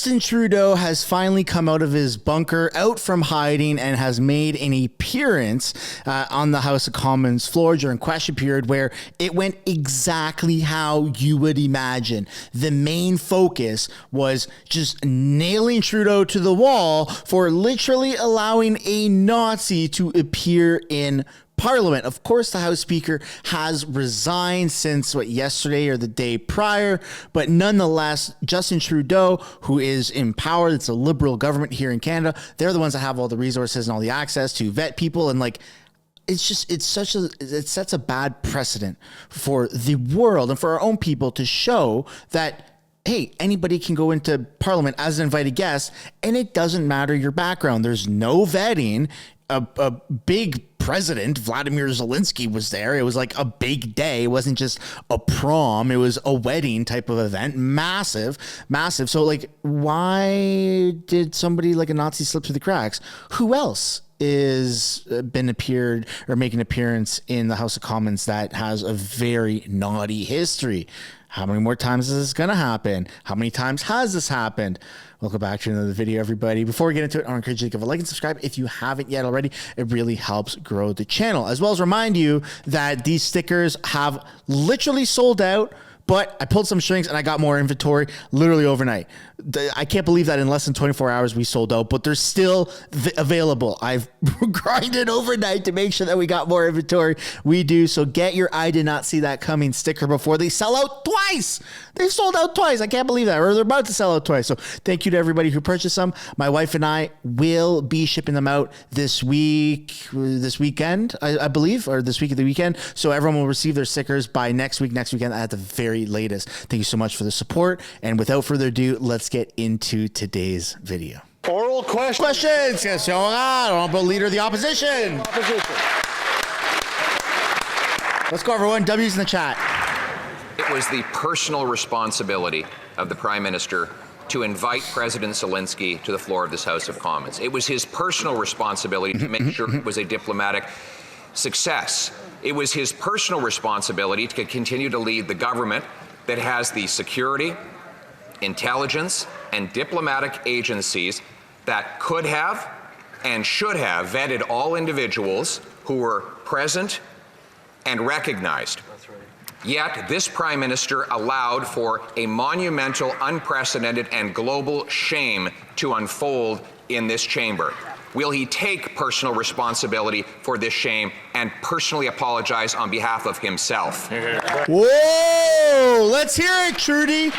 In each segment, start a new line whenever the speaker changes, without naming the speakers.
Justin Trudeau has finally come out of his bunker, out from hiding, and has made an appearance on the House of Commons floor during question period, where it went exactly how you would imagine. The main focus was just nailing Trudeau to the wall for literally allowing a Nazi to appear in Parliament. Of course, the House Speaker has resigned since yesterday or the day prior, but nonetheless, Justin Trudeau, who is in power, it's a Liberal government here in Canada, they're the ones that have all the resources and all the access to vet people, and it sets a bad precedent for the world and for our own people to show that, hey, anybody can go into Parliament as an invited guest, and it doesn't matter your background. There's no vetting. A big president, Vladimir Zelensky, was there. It was like a big day. It wasn't just a prom. It was a wedding type of event. Massive. So why did somebody like a Nazi slip through the cracks? Who else is appeared or make an appearance in the House of Commons that has a very naughty history? How many more times is this going to happen? How many times has this happened? Welcome back to another video, everybody. Before we get into it, I want to encourage you to give a like and subscribe if you haven't yet already. It really helps grow the channel, as well as remind you that these stickers have literally sold out, but I pulled some strings and I got more inventory literally overnight. I can't believe that in less than 24 hours we sold out, but they're still available. I've grinded overnight to make sure that we got more inventory. We do. So get your I did not see that coming sticker before they sell out twice. They've sold out twice. I can't believe that. Or they're about to sell out twice. So thank you to everybody who purchased some. My wife and I will be shipping them out this weekend, I believe, or this week of the weekend. So everyone will receive their stickers by next weekend at the very latest. Thank you so much for the support. And without further ado, let's get into today's video.
Oral questions.
Question. Honorable Leader of the Opposition. Let's go, everyone. W's in the chat.
It was the personal responsibility of the Prime Minister to invite President Zelensky to the floor of this House of Commons. It was his personal responsibility to make sure it was a diplomatic success. It was his personal responsibility to continue to lead the government that has the security, intelligence, and diplomatic agencies that could have and should have vetted all individuals who were present and recognized. Yet this Prime Minister allowed for a monumental, unprecedented, and global shame to unfold in this chamber. Will he take personal responsibility for this shame and personally apologize on behalf of himself?
Whoa! Let's hear it, Trudy.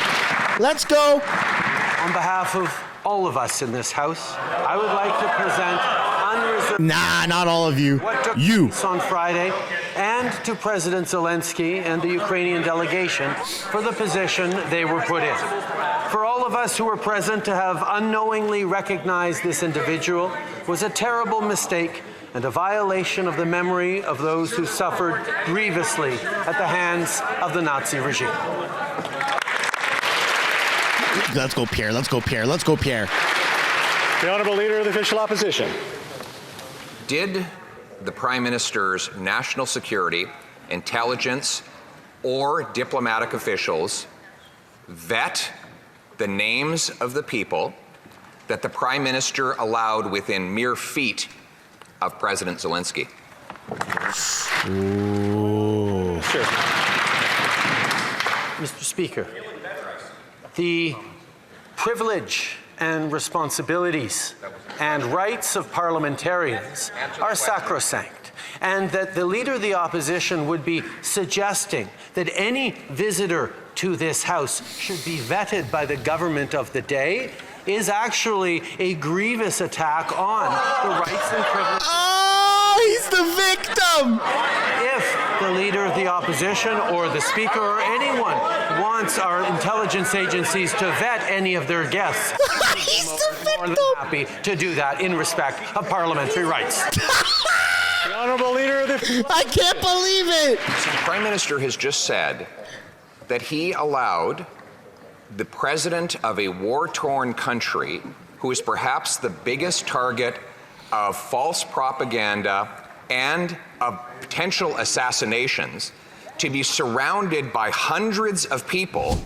Let's go.
On behalf of all of us in this House, I would like to present unreserved...
Nah, not all of you. You.
...on Friday, and to President Zelensky and the Ukrainian delegation for the position they were put in. For all of us who were present to have unknowingly recognized this individual was a terrible mistake and a violation of the memory of those who suffered grievously at the hands of the Nazi regime.
Let's go, Pierre. Let's go, Pierre. Let's go, Pierre.
The Honourable Leader of the Official Opposition.
Did the Prime Minister's national security, intelligence, or diplomatic officials vet the names of the people that the Prime Minister allowed within mere feet of President Zelensky?
Ooh.
Sure. Mr. Speaker, the privilege and responsibilities and rights of parliamentarians are sacrosanct, and that the Leader of the Opposition would be suggesting that any visitor to this House should be vetted by the government of the day is actually a grievous attack on the rights and privileges.
Oh, he's the victim!
If the Leader of the Opposition or the Speaker or anyone wants our intelligence agencies to vet any of their guests,
he's the
more than
victim!
happy to do that in respect of parliamentary rights.
The Honourable Leader of the...
I can't believe it!
The Prime Minister has just said that he allowed the president of a war-torn country, who is perhaps the biggest target of false propaganda and of potential assassinations, to be surrounded by hundreds of people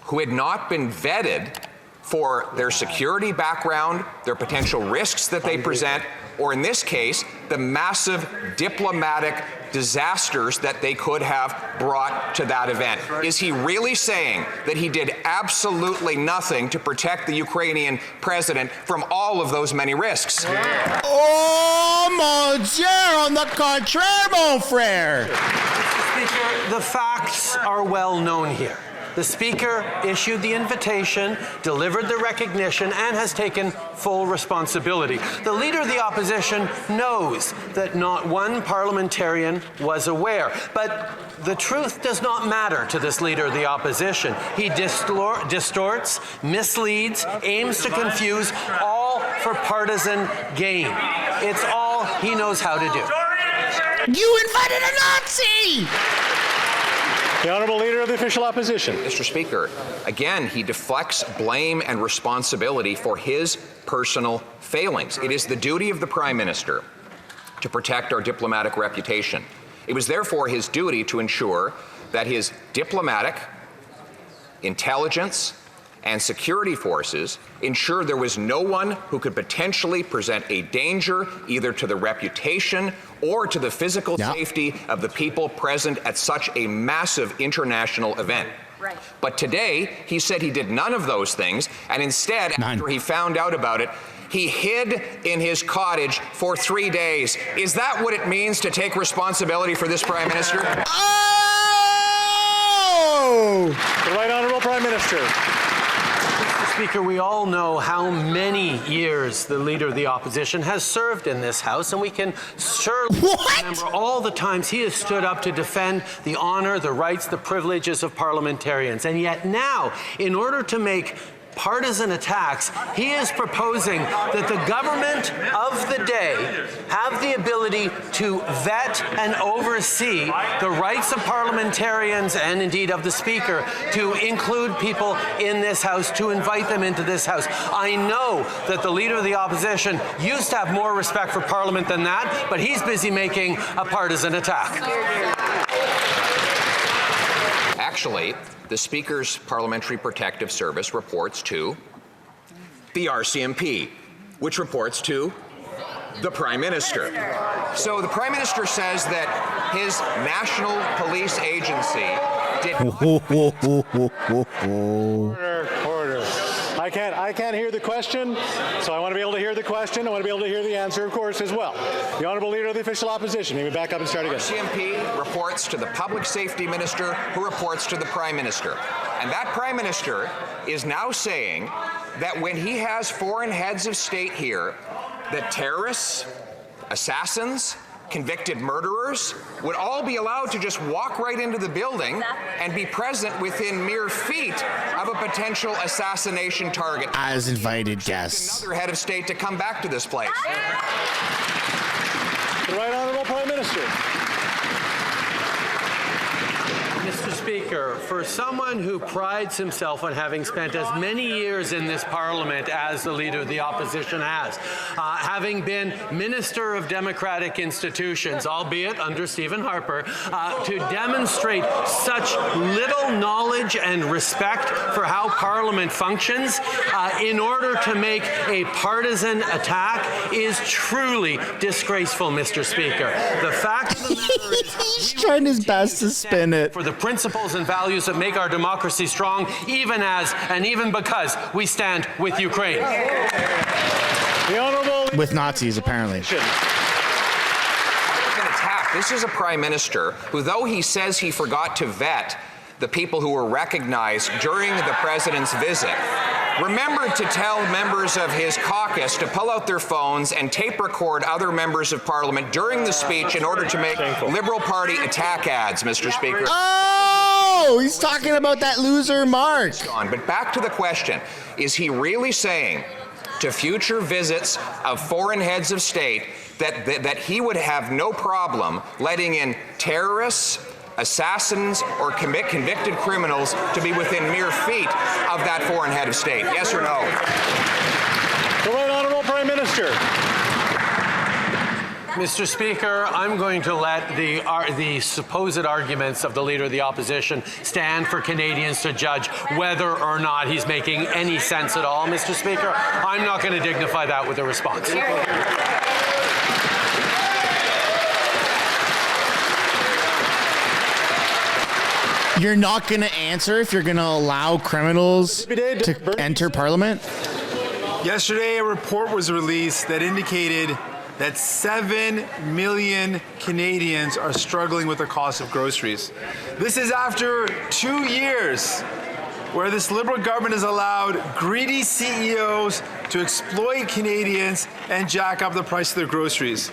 who had not been vetted for their security background, their potential risks that they present, or in this case, the massive diplomatic disasters that they could have brought to that event. Is he really saying that he did absolutely nothing to protect the Ukrainian president from all of those many risks?
Oh, mon Dieu, on the contraire, mon frère.
Speaker, the facts are well known here. The Speaker issued the invitation, delivered the recognition, and has taken full responsibility. The Leader of the Opposition knows that not one parliamentarian was aware, but the truth does not matter to this Leader of the Opposition. He distorts, misleads, aims to confuse, all for partisan gain. It's all he knows how to do.
You invited a Nazi!
The Honourable Leader of the Official Opposition.
Mr. Speaker, again, he deflects blame and responsibility for his personal failings. It is the duty of the Prime Minister to protect our diplomatic reputation. It was therefore his duty to ensure that his diplomatic, intelligence, and security forces ensured there was no one who could potentially present a danger either to the reputation or to the physical safety of the people present at such a massive international event. Right. But today, he said he did none of those things, and instead, after he found out about it, he hid in his cottage for 3 days. Is that what it means to take responsibility for this Prime Minister?
Oh!
The Right Honourable Prime Minister.
Speaker, we all know how many years the Leader of the Opposition has served in this House, and we can surely remember all the times he has stood up to defend the honour, the rights, the privileges of parliamentarians. And yet now, in order to make partisan attacks, he is proposing that the government of the day have the ability to vet and oversee the rights of parliamentarians and indeed of the Speaker to include people in this House, to invite them into this House. I know that the Leader of the Opposition used to have more respect for Parliament than that, but he's busy making a partisan attack.
Actually, the Speaker's Parliamentary Protective Service reports to the RCMP, which reports to the Prime Minister. So the Prime Minister says that his National Police Agency did
Order. I can't hear the question, so I want to be able to hear the question. I want to be able to hear the answer, of course, as well. The Honourable Leader of the Official Opposition. Maybe back up and start again.
RCMP reports to the Public Safety Minister, who reports to the Prime Minister. And that Prime Minister is now saying that when he has foreign heads of state here, that terrorists, assassins, convicted murderers would all be allowed to just walk right into the building and be present within mere feet of a potential assassination target.
As invited guests.
Another head of state to come back to this place.
The Right Honourable Prime Minister.
Mr. Speaker, for someone who prides himself on having spent as many years in this Parliament as the Leader of the Opposition has, having been Minister of Democratic Institutions, albeit under Stephen Harper, to demonstrate such little knowledge and respect for how Parliament functions in order to make a partisan attack is truly disgraceful, Mr. Speaker. The fact of the matter is
he's trying his best to spin it.
For the principles and values that make our democracy strong, even as and even because we stand with Ukraine.
The Honourable
With Nazis, apparently.
This is a Prime Minister who, though he says he forgot to vet the people who were recognized during the President's visit, remembered to tell members of his caucus to pull out their phones and tape record other members of Parliament during the speech in order to make Liberal Party attack ads, Mr. Speaker.
Oh, he's talking about that loser Mark.
But back to the question, is he really saying to future visits of foreign heads of state that he would have no problem letting in terrorists, assassins, or convicted criminals to be within mere feet of that foreign head of state? Yes or no?
The Right Honourable Prime Minister.
Mr. Speaker, I'm going to let the supposed arguments of the Leader of the Opposition stand for Canadians to judge whether or not he's making any sense at all, Mr. Speaker. I'm not going to dignify that with a response.
You're not going to answer if you're going to allow criminals to enter Parliament?
Yesterday, a report was released that indicated that 7 million Canadians are struggling with the cost of groceries. This is after 2 years where this Liberal government has allowed greedy CEOs to exploit Canadians and jack up the price of their groceries.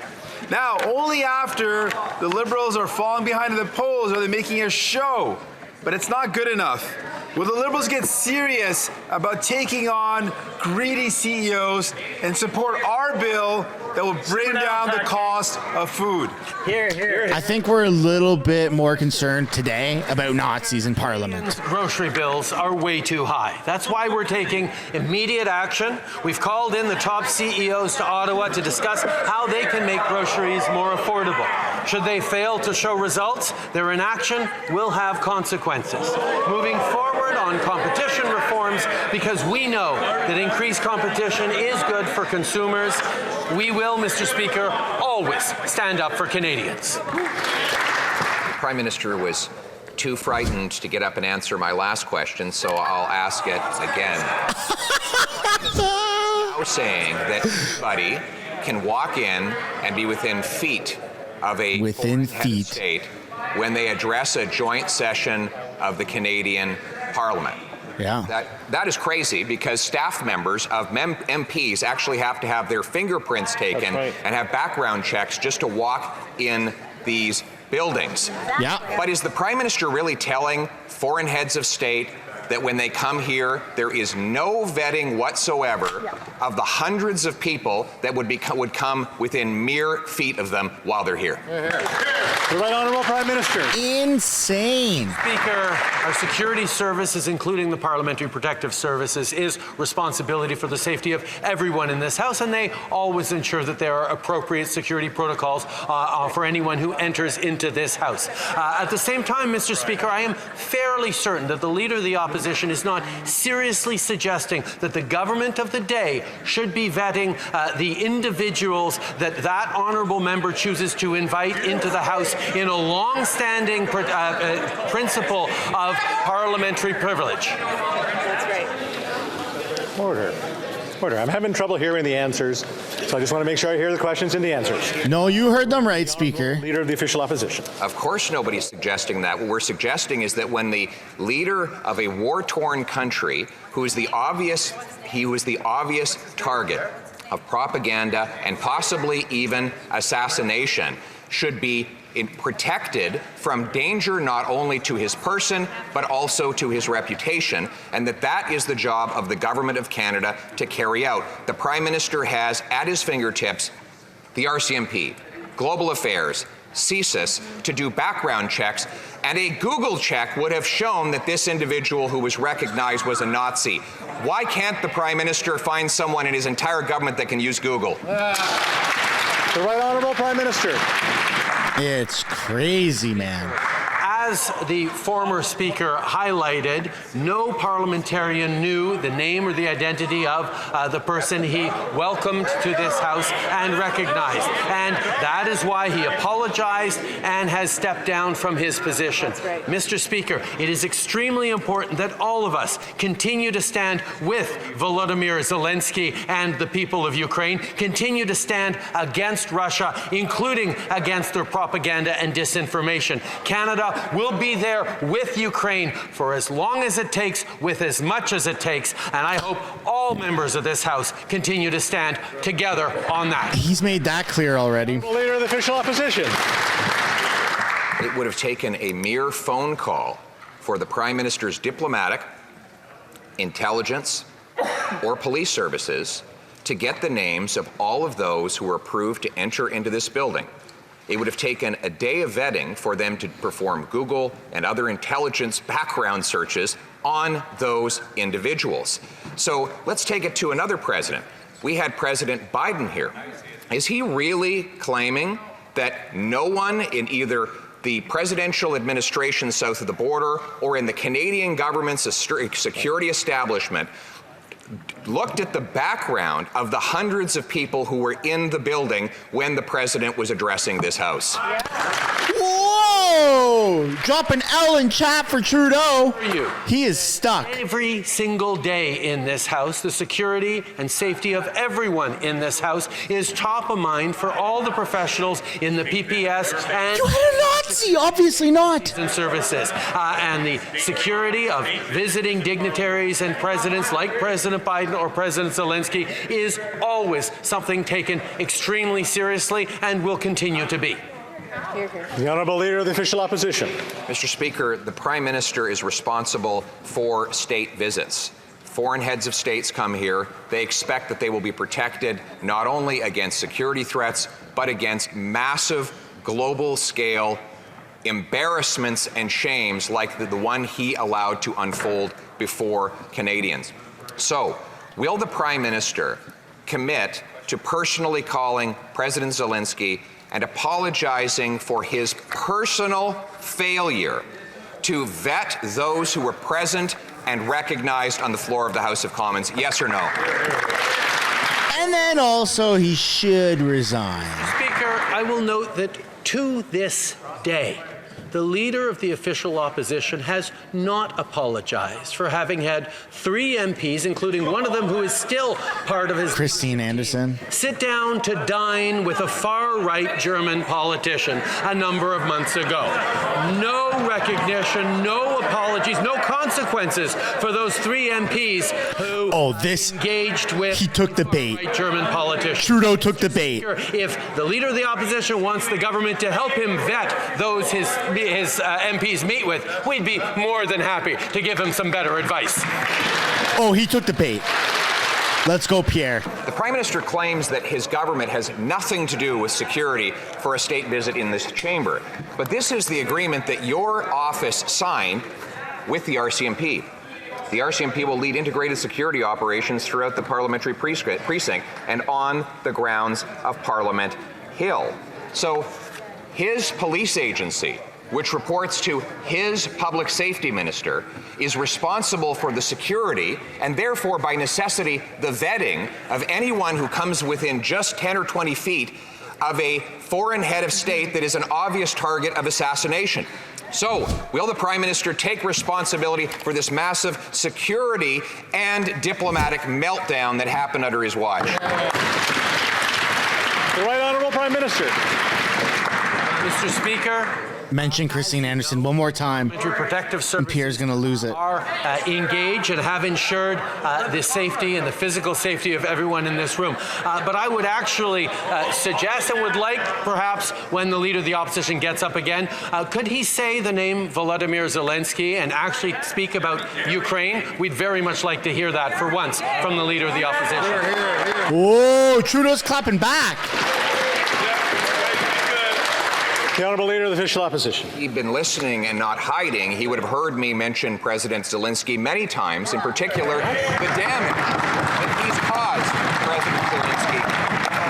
Now, only after the Liberals are falling behind in the polls are they making a show, but it's not good enough. Will the Liberals get serious about taking on greedy CEOs and support our bill that will bring down the cost of food?
I think we're a little bit more concerned today about Nazis in Parliament.
Grocery bills are way too high. That's why we're taking immediate action. We've called in the top CEOs to Ottawa to discuss how they can make groceries more affordable. Should they fail to show results, their inaction will have consequences. Moving forward on competition reforms, because we know that increased competition is good for consumers, we will, Mr. Speaker, always stand up for Canadians.
The Prime Minister was too frightened to get up and answer my last question, so I'll ask it again. Now saying that anybody can walk in and be within feet of a foreign head of state when they address a joint session of the Canadian Parliament.
Yeah.
That is crazy because staff members of MPs actually have to have their fingerprints taken and have background checks just to walk in these buildings.
Yeah.
But is the Prime Minister really telling foreign heads of state that when they come here, there is no vetting whatsoever of the hundreds of people that would come within mere feet of them while they're here?
The Right Honourable Prime Minister.
Insane.
Speaker, our security services, including the Parliamentary Protective Services, is responsibility for the safety of everyone in this House, and they always ensure that there are appropriate security protocols for anyone who enters into this House. At the same time, Mr. Speaker, I am fairly certain that the Leader of the Opposition is not seriously suggesting that the government of the day should be vetting the individuals that honourable member chooses to invite into the House in a long-standing principle of parliamentary privilege.
That's right.
Order. I'm having trouble hearing the answers, so I just want to make sure I hear the questions and the answers.
No, you heard them right, Speaker.
Leader of the Official Opposition.
Of course nobody's suggesting that. What we're suggesting is that when the leader of a war-torn country, who is the obvious target of propaganda and possibly even assassination, should be protected from danger not only to his person but also to his reputation, and that is the job of the Government of Canada to carry out. The Prime Minister has at his fingertips the RCMP, Global Affairs, CSIS to do background checks, and a Google check would have shown that this individual who was recognized was a Nazi. Why can't the Prime Minister find someone in his entire government that can use Google?
The Right Honourable Prime Minister.
It's crazy, man.
As the former Speaker highlighted, no parliamentarian knew the name or the identity of the person he welcomed to this House and recognized. And that is why he apologized and has stepped down from his position.
Right.
Mr. Speaker, it is extremely important that all of us continue to stand with Volodymyr Zelensky and the people of Ukraine, continue to stand against Russia, including against their propaganda and disinformation. Canada will be there with Ukraine for as long as it takes, with as much as it takes, and I hope all members of this House continue to stand together on that.
He's made that clear already.
The Leader of the Official Opposition.
It would have taken a mere phone call for the Prime Minister's diplomatic, intelligence, or police services to get the names of all of those who were approved to enter into this building. It would have taken a day of vetting for them to perform Google and other intelligence background searches on those individuals. So let's take it to another president. We had President Biden here. Is he really claiming that no one in either the presidential administration south of the border or in the Canadian government's security establishment looked at the background of the hundreds of people who were in the building when the president was addressing this House?
Whoa! Drop an L in chat for Trudeau. He is stuck.
Every single day in this House, the security and safety of everyone in this House is top of mind for all the professionals in the PPS and
You had a Nazi! Obviously not.
and services. And the security of visiting dignitaries and presidents like President Biden or President Zelensky is always something taken extremely seriously and will continue to be.
The Honourable Leader of the Official Opposition.
Mr. Speaker, the Prime Minister is responsible for state visits. Foreign heads of states come here. They expect that they will be protected not only against security threats, but against massive global-scale embarrassments and shames like the one he allowed to unfold before Canadians. So, will the Prime Minister commit to personally calling President Zelensky and apologizing for his personal failure to vet those who were present and recognized on the floor of the House of Commons? Yes or no?
And then also he should resign.
Speaker, I will note that to this day, the Leader of the Official Opposition has not apologized for having had 3 MPs, including one of them who is still part of his
Christine Anderson.
sit down to dine with a far-right German politician a number of months ago. No recognition, no apologies, no consequences for those 3 MPs who engaged with
He took the bait.
right German politician.
Trudeau took the bait.
If the Leader of the Opposition wants the government to help him vet those his MPs meet with, we'd be more than happy to give him some better advice.
Oh, he took the bait. Let's go, Pierre.
The Prime Minister claims that his government has nothing to do with security for a state visit in this chamber. But this is the agreement that your office signed with the RCMP. The RCMP will lead integrated security operations throughout the parliamentary precinct and on the grounds of Parliament Hill. So his police agency, which reports to his public safety minister, is responsible for the security and therefore, by necessity, the vetting of anyone who comes within just 10 or 20 feet of a foreign head of state that is an obvious target of assassination. So, will the Prime Minister take responsibility for this massive security and diplomatic meltdown that happened under his watch?
The Right Honourable Prime Minister.
Mr. Speaker,
Mention Christine Anderson one more time.
Protective Services
And Pierre's going to lose it.
are engaged and have ensured the safety and the physical safety of everyone in this room. But I would actually suggest and would like, perhaps, when the Leader of the Opposition gets up again, could he say the name Volodymyr Zelensky and actually speak about Ukraine? We'd very much like to hear that for once from the Leader of the Opposition.
Whoa, Trudeau's clapping back.
The Honourable Leader of the Official Opposition.
He'd been listening and not hiding. He would have heard me mention President Zelensky many times, in particular, the damage that he's caused President Zelensky.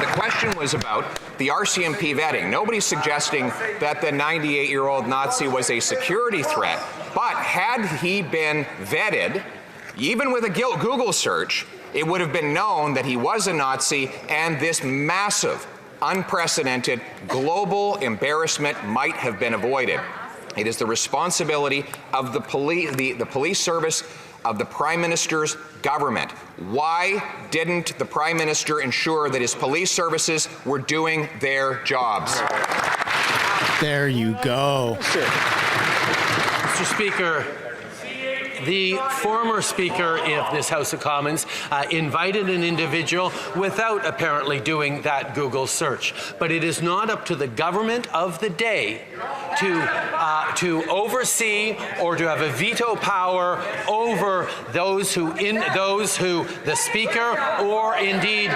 The question was about the RCMP vetting. Nobody's suggesting that the 98-year-old Nazi was a security threat, but had he been vetted, even with a Google search, it would have been known that he was a Nazi, and this massive, unprecedented global embarrassment might have been avoided. It is the responsibility of the police service of the Prime Minister's government. Why didn't the Prime Minister ensure that his police services were doing their jobs?
There you go.
Mr. Speaker, the former Speaker of this House of Commons invited an individual without apparently doing that Google search. But it is not up to the government of the day to oversee or to have a veto power over those who the Speaker or indeed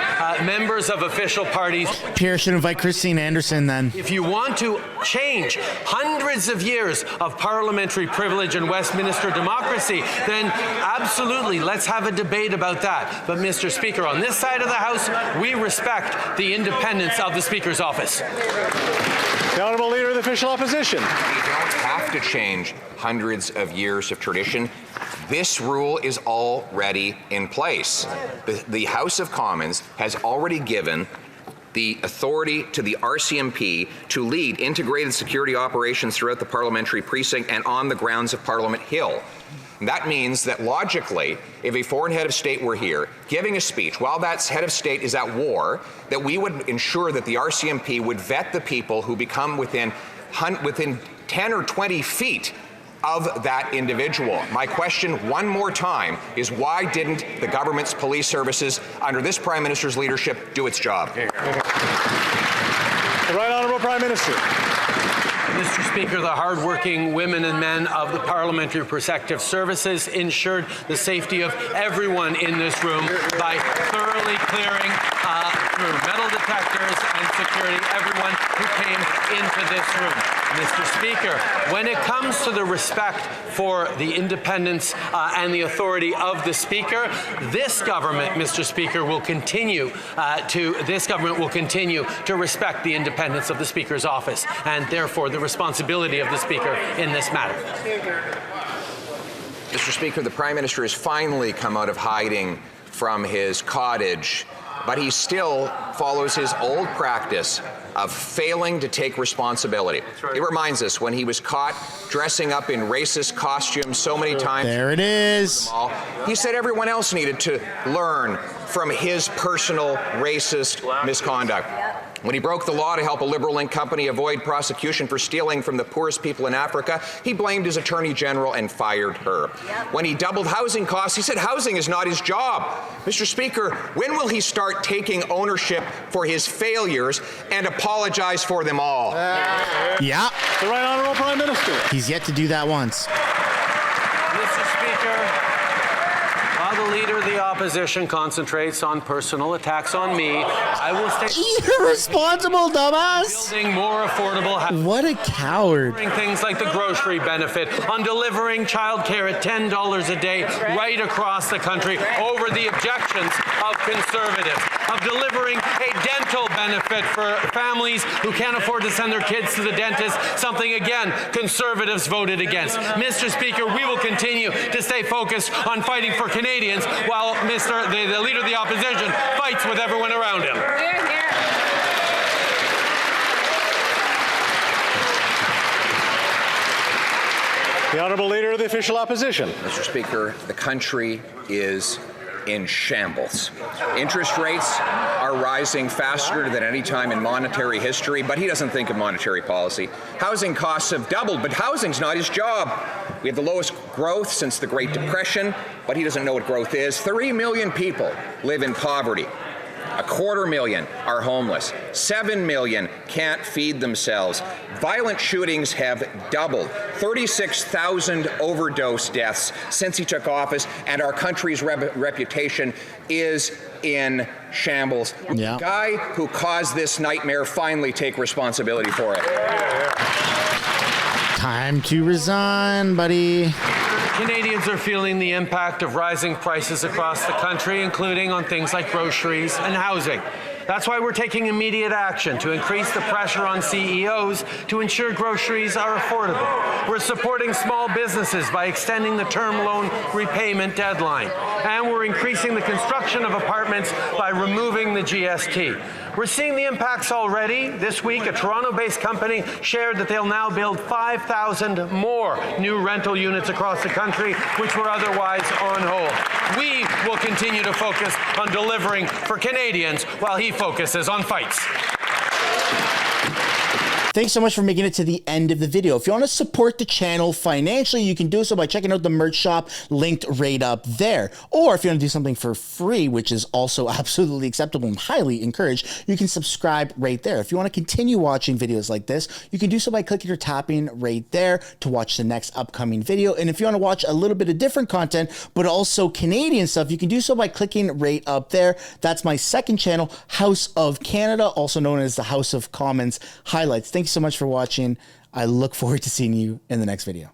members of official parties.
Pierre should invite Christine Anderson then.
If you want to change hundreds of years of parliamentary privilege and Westminster democracy, then absolutely, let's have a debate about that. But Mr. Speaker, on this side of the House, we respect the independence of the Speaker's office.
The Honourable Leader of the Official Opposition.
We don't have to change hundreds of years of tradition. This rule is already in place. The House of Commons has already given the authority to the RCMP to lead integrated security operations throughout the parliamentary precinct and on the grounds of Parliament Hill. And that means that logically, if a foreign head of state were here giving a speech while that head of state is at war, that we would ensure that the RCMP would vet the people who become within 10 or 20 feet of that individual. My question one more time is, why didn't the government's police services under this Prime Minister's leadership do its job?
The Right Honourable Prime Minister.
Mr. Speaker, the hardworking women and men of the Parliamentary Protective Services ensured the safety of everyone in this room by thoroughly clearing through metal detectors and security everyone who came into this room. Mr. Speaker, when it comes to the respect for the independence and the authority of the Speaker, this government, Mr. Speaker, will continue to respect the independence of the Speaker's office and therefore the responsibility of the Speaker in this matter.
Mr. Speaker, the Prime Minister has finally come out of hiding from his cottage, but he still follows his old practice of failing to take responsibility. Right. It reminds us when he was caught dressing up in racist costumes so many times.
There it is.
He said everyone else needed to learn from his personal racist misconduct. When he broke the law to help a Liberal-linked company avoid prosecution for stealing from the poorest people in Africa, he blamed his Attorney General and fired her. When he doubled housing costs, he said housing is not his job. Mr. Speaker, when will he start taking ownership for his failures and apologize for them all?
Yeah.
The Right Honourable Prime Minister.
He's yet to do that once.
Mr. Speaker, while the Leader of the Opposition concentrates on personal attacks on me, I will stay
Irresponsible, dumbass.
building more affordable housing.
What a coward.
Things like the grocery benefit, on delivering childcare at $10 a day right across the country over the objections of conservatives, of delivering a dental benefit for families who can't afford to send their kids to the dentist, something again conservatives voted against. Mr. Speaker, we will continue to stay focused on fighting for Canadians while the Leader of the Opposition fights with everyone around him.
The Honourable Leader of the Official Opposition.
Mr. Speaker, the country is in shambles. Interest rates are rising faster than any time in monetary history, but he doesn't think of monetary policy. Housing costs have doubled, but housing's not his job. We have the lowest growth since the Great Depression, but he doesn't know what growth is. 3 million people live in poverty. 250,000 are homeless. 7 million can't feed themselves. Violent shootings have doubled. 36,000 overdose deaths since he took office, and our country's reputation is in shambles.
Yeah.
The guy who caused this nightmare finally take responsibility for it.
Time to resign, buddy.
Canadians are feeling the impact of rising prices across the country, including on things like groceries and housing. That's why we're taking immediate action to increase the pressure on CEOs to ensure groceries are affordable. We're supporting small businesses by extending the term loan repayment deadline. And we're increasing the construction of apartments by removing the GST. We're seeing the impacts already. This week, a Toronto-based company shared that they'll now build 5,000 more new rental units across the country, which were otherwise on hold. We will continue to focus on delivering for Canadians while he focuses on fights.
Thanks so much for making it to the end of the video. If you want to support the channel financially, you can do so by checking out the merch shop linked right up there. Or if you want to do something for free, which is also absolutely acceptable and highly encouraged, you can subscribe right there. If you want to continue watching videos like this, you can do so by clicking or tapping right there to watch the next upcoming video. And if you want to watch a little bit of different content, but also Canadian stuff, you can do so by clicking right up there. That's my second channel, House of Canada, also known as the House of Commons Highlights. Thanks Thanks so much for watching. I look forward to seeing you in the next video.